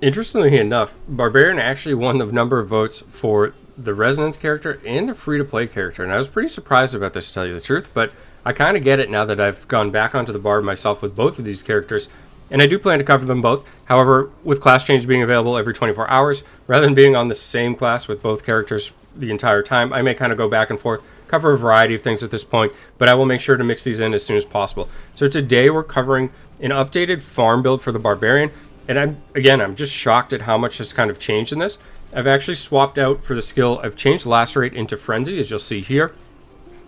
Interestingly enough, Barbarian actually won the number of votes for the Resonance character and the free-to-play character, and I was pretty surprised about this, to tell you the truth, but I kind of get it now that I've gone back onto the Barb myself with both of these characters, and I do plan to cover them both. However, with class change being available every 24 hours, rather than being on the same class with both characters the entire time, I may kind of go back and forth, cover a variety of things at this point, but I will make sure to mix these in as soon as possible. So today we're covering an updated farm build for the Barbarian, and I'm just shocked at how much has kind of changed in this. I've actually swapped out for the skill. I've changed Lacerate into Frenzy, as you'll see here.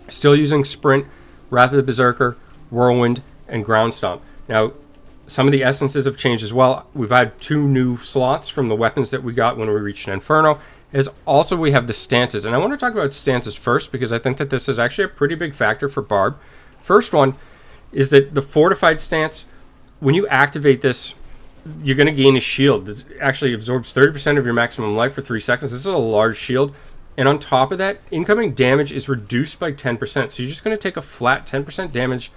Still using Sprint, Wrath of the Berserker, Whirlwind, and Ground Stomp. Now, some of the essences have changed as well. We've had 2 new slots from the weapons that we got when we reached Inferno. As also we have the stances. And I want to talk about stances first because I think that this is actually a pretty big factor for Barb. First one is that the Fortified stance, when you activate this, you're going to gain a shield that actually absorbs 30% of your maximum life for 3 seconds. This is a large shield. And on top of that, incoming damage is reduced by 10%. So you're just going to take a flat 10% damage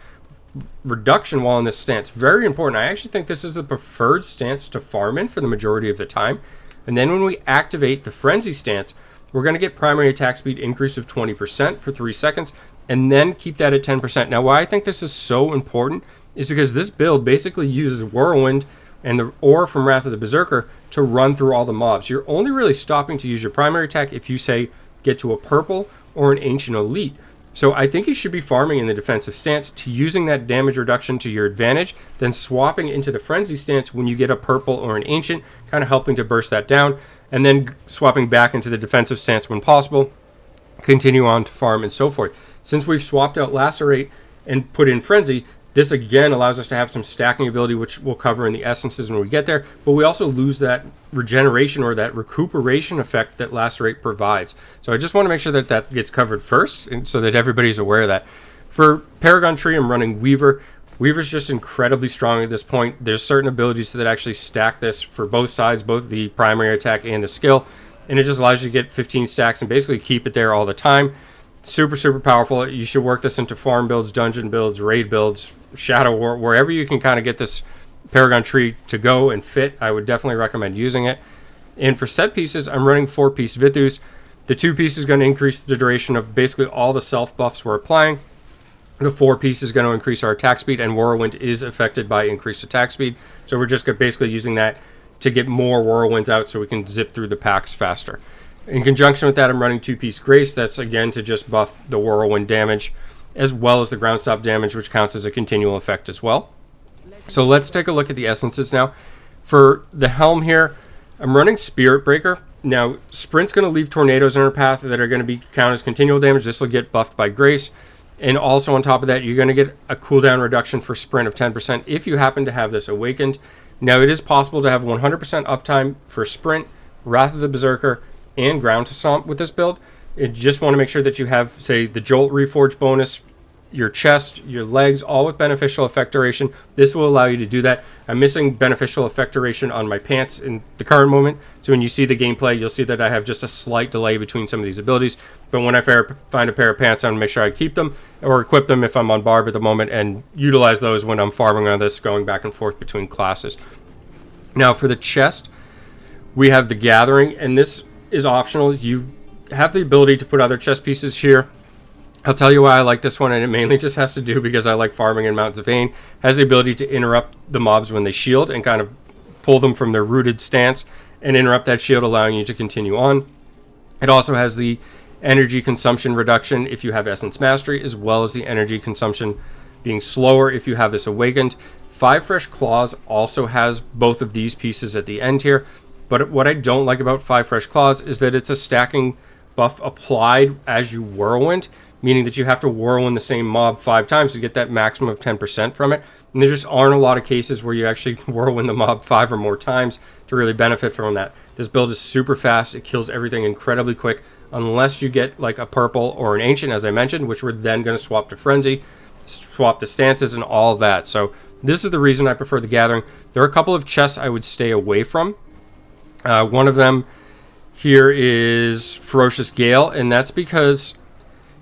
reduction while in this stance. Very important. I actually think this is the preferred stance to farm in for the majority of the time. And then when we activate the Frenzy stance, we're going to get primary attack speed increase of 20% for 3 seconds. And then keep that at 10%. Now, why I think this is so important is because this build basically uses Whirlwind and the ore from Wrath of the Berserker to run through all the mobs. You're only really stopping to use your primary attack if you, say, get to a purple or an ancient elite. So I think you should be farming in the defensive stance to using that damage reduction to your advantage, then swapping into the frenzy stance when you get a purple or an ancient, kind of helping to burst that down, and then swapping back into the defensive stance when possible, continue on to farm and so forth. Since we've swapped out Lacerate and put in Frenzy, this again allows us to have some stacking ability, which we'll cover in the essences when we get there, but we also lose that regeneration or that recuperation effect that Lacerate provides. So I just want to make sure that that gets covered first, and so that everybody's aware of that. For Paragon Tree, I'm running Weaver. Weaver's just incredibly strong at this point. There's certain abilities that actually stack this for both sides, both the primary attack and the skill, and it just allows you to get 15 stacks and basically keep it there all the time. Super, super powerful. You should work this into farm builds, dungeon builds, raid builds, Shadow War, wherever you can kind of get this Paragon Tree to go and fit. I would definitely recommend using it. And for set pieces, I'm running 4-piece Vithus. The 2-piece is going to increase the duration of basically all the self buffs we're applying. The 4-piece is going to increase our attack speed, and Whirlwind is affected by increased attack speed. So we're just basically using that to get more Whirlwinds out so we can zip through the packs faster. In conjunction with that, I'm running 2-piece Grace. That's again to just buff the Whirlwind damage, as well as the ground stop damage, which counts as a continual effect as well. So let's take a look at the essences now. For the helm here, I'm running Spirit Breaker. Now, Sprint's going to leave tornadoes in her path that are going to count as continual damage. This will get buffed by Grace. And also on top of that, you're going to get a cooldown reduction for Sprint of 10% if you happen to have this awakened. Now, it is possible to have 100% uptime for Sprint, Wrath of the Berserker, and Ground to Stomp with this build. You just want to make sure that you have, say, the Jolt Reforge bonus, your chest, your legs, all with beneficial effect duration. This will allow you to do that. I'm missing beneficial effect duration on my pants in the current moment. So when you see the gameplay, you'll see that I have just a slight delay between some of these abilities. But when I find a pair of pants, I'm going to make sure I keep them or equip them if I'm on Barb at the moment and utilize those when I'm farming on this, going back and forth between classes. Now for the chest, we have the Gathering, and this is optional. You have the ability to put other chest pieces here. I'll tell you why I like this one, and it mainly just has to do because I like farming in Mount Zavain. Has the ability to interrupt the mobs when they shield and kind of pull them from their rooted stance and interrupt that shield, allowing you to continue on. It also has the energy consumption reduction if you have Essence Mastery, as well as the energy consumption being slower if you have this awakened. 5 Fresh Claws also has both of these pieces at the end here, but what I don't like about 5 Fresh Claws is that it's a stacking buff applied as you Whirlwind, meaning that you have to Whirlwind the same mob 5 times to get that maximum of 10% from it. And there just aren't a lot of cases where you actually Whirlwind the mob 5 or more times to really benefit from that. This build is super fast. It kills everything incredibly quick, unless you get like a purple or an ancient, as I mentioned, which we're then going to swap to Frenzy, swap the stances and all of that. So this is the reason I prefer the Gathering. There are a couple of chests I would stay away from. One of them here is Ferocious Gale, and that's because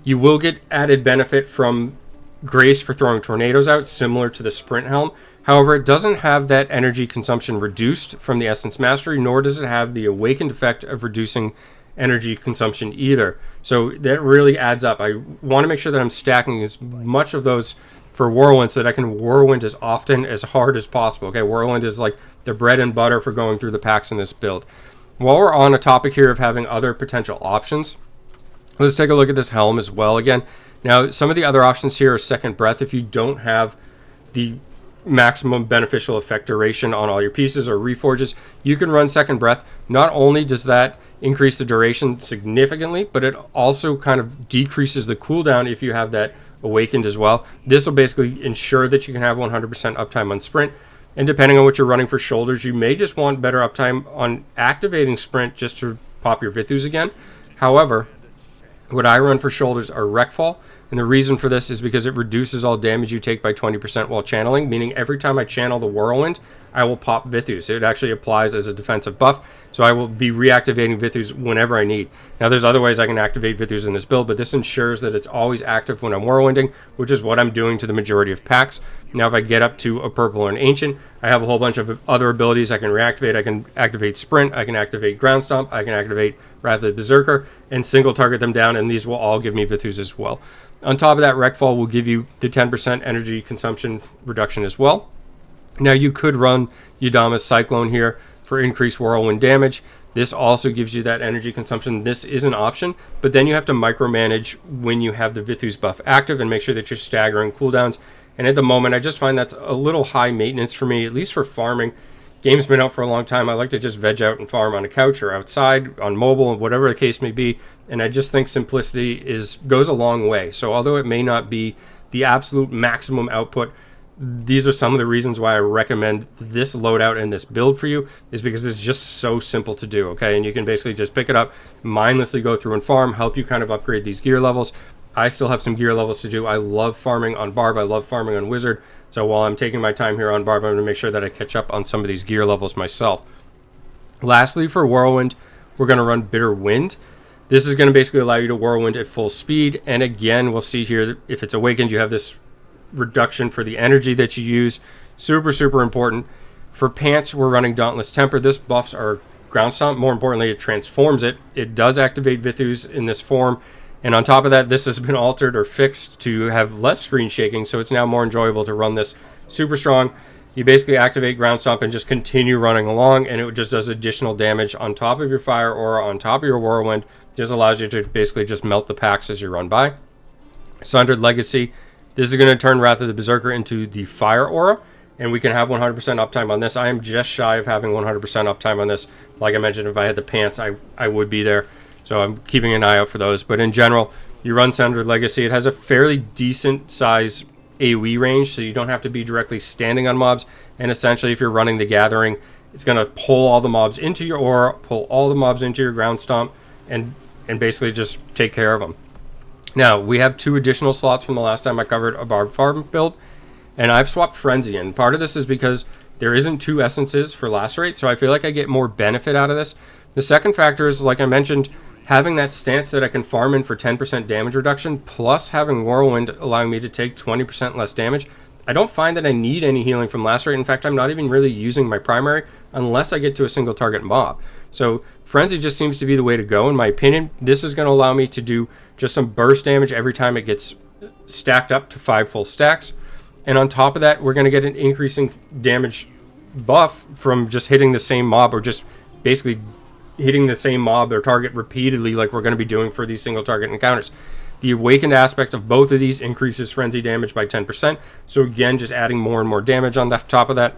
you will get added benefit from Grace for throwing tornadoes out, similar to the Sprint Helm. However, it doesn't have that energy consumption reduced from the Essence Mastery, nor does it have the awakened effect of reducing energy consumption either. So that really adds up. I want to make sure that I'm stacking as much of those for Whirlwind so that I can Whirlwind as often, as hard as possible. Okay, Whirlwind is like the bread and butter for going through the packs in this build. While we're on a topic here of having other potential options, let's take a look at this helm as well again. Now, some of the other options here are Second Breath. If you don't have the maximum beneficial effect duration on all your pieces or reforges, you can run Second Breath. Not only does that increase the duration significantly, but it also kind of decreases the cooldown if you have that awakened as well. This will basically ensure that you can have 100% uptime on sprint. And depending on what you're running for shoulders, you may just want better uptime on activating sprint just to pop your Vithus again. However, what I run for shoulders are Wreckfall. And the reason for this is because it reduces all damage you take by 20% while channeling, meaning every time I channel the Whirlwind, I will pop Vithus. It actually applies as a defensive buff, so I will be reactivating Vithus whenever I need. Now, there's other ways I can activate Vithus in this build, but this ensures that it's always active when I'm Whirlwinding, which is what I'm doing to the majority of packs. Now, if I get up to a Purple or an Ancient, I have a whole bunch of other abilities I can reactivate. I can activate Sprint, I can activate Ground Stomp, I can activate Wrath of the Berserker, and single target them down, and these will all give me Vithus as well. On top of that, Wreckfall will give you the 10% energy consumption reduction as well. Now, you could run Yudama's Cyclone here for increased Whirlwind damage. This also gives you that energy consumption. This is an option, but then you have to micromanage when you have the Vithus buff active and make sure that you're staggering cooldowns. And at the moment, I just find that's a little high maintenance for me, at least for farming. Game's been out for a long time. I like to just veg out and farm on a couch or outside, on mobile, whatever the case may be. And I just think simplicity goes a long way. So although it may not be the absolute maximum output, these are some of the reasons why I recommend this loadout and this build for you, is because it's just so simple to do, okay? And you can basically just pick it up, mindlessly go through and farm, help you kind of upgrade these gear levels. I still have some gear levels to do. I love farming on Barb. I love farming on Wizard. So while I'm taking my time here on Barb, I'm going to make sure that I catch up on some of these gear levels myself. Lastly, for Whirlwind, we're going to run Bitter Wind. This is going to basically allow you to Whirlwind at full speed. And again, we'll see here, that if it's awakened, you have this reduction for the energy that you use. Super, super important. For Pants, we're running Dauntless Temper. This buffs our Ground Stomp. More importantly, it transforms it. It does activate Vithus in this form. And on top of that, this has been altered or fixed to have less screen shaking, so it's now more enjoyable to run this super strong. You basically activate Ground Stomp and just continue running along, and it just does additional damage on top of your Fire Aura, on top of your Whirlwind. Just allows you to basically just melt the packs as you run by. Sundered Legacy. This is going to turn Wrath of the Berserker into the Fire Aura, and we can have 100% uptime on this. I am just shy of having 100% uptime on this. Like I mentioned, if I had the Pants, I would be there. So I'm keeping an eye out for those. But in general, you run Sundered Legacy. It has a fairly decent size AoE range, so you don't have to be directly standing on mobs. And essentially, if you're running the Gathering, it's going to pull all the mobs into your aura, pull all the mobs into your Ground Stomp, and basically just take care of them. Now, we have 2 additional slots from the last time I covered a Barb farm build, and I've swapped Frenzy. And part of this is because there isn't 2 essences for Lacerate, so I feel like I get more benefit out of this. The second factor is, like I mentioned, having that stance that I can farm in for 10% damage reduction, plus having Whirlwind allowing me to take 20% less damage. I don't find that I need any healing from Lacerate. In fact, I'm not even really using my primary unless I get to a single target mob. So Frenzy just seems to be the way to go, in my opinion. This is going to allow me to do just some burst damage every time it gets stacked up to 5 full stacks. And on top of that, we're going to get an increasing damage buff from just hitting the same mob, or just basically hitting the same mob or target repeatedly, like we're going to be doing for these single target encounters. The awakened aspect of both of these increases frenzy damage by 10%. So again, just adding more and more damage on the top of that.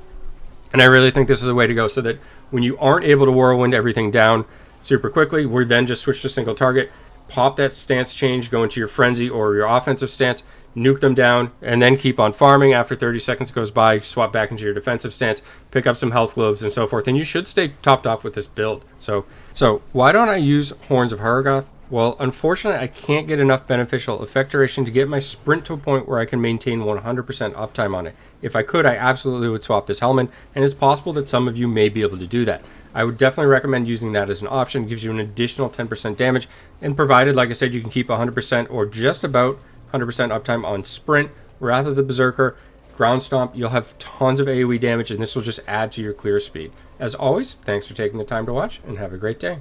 And I really think this is the way to go, so that when you aren't able to Whirlwind everything down super quickly, we then just switch to single target, pop that stance change, go into your frenzy or your offensive stance, nuke them down, and then keep on farming. After 30 seconds goes by, swap back into your defensive stance, pick up some health globes and so forth, and you should stay topped off with this build. So why don't I use Horns of Haragoth? Well, unfortunately, I can't get enough beneficial effect duration to get my sprint to a point where I can maintain 100% uptime on it. If I could, I absolutely would swap this helmet, and it's possible that some of you may be able to do that. I would definitely recommend using that as an option. It gives you an additional 10% damage, and provided, like I said, you can keep 100% or just about 100% uptime on Sprint, Wrath of the Berserker, ground stomp, you'll have tons of AoE damage, and this will just add to your clear speed. As always, thanks for taking the time to watch, and have a great day.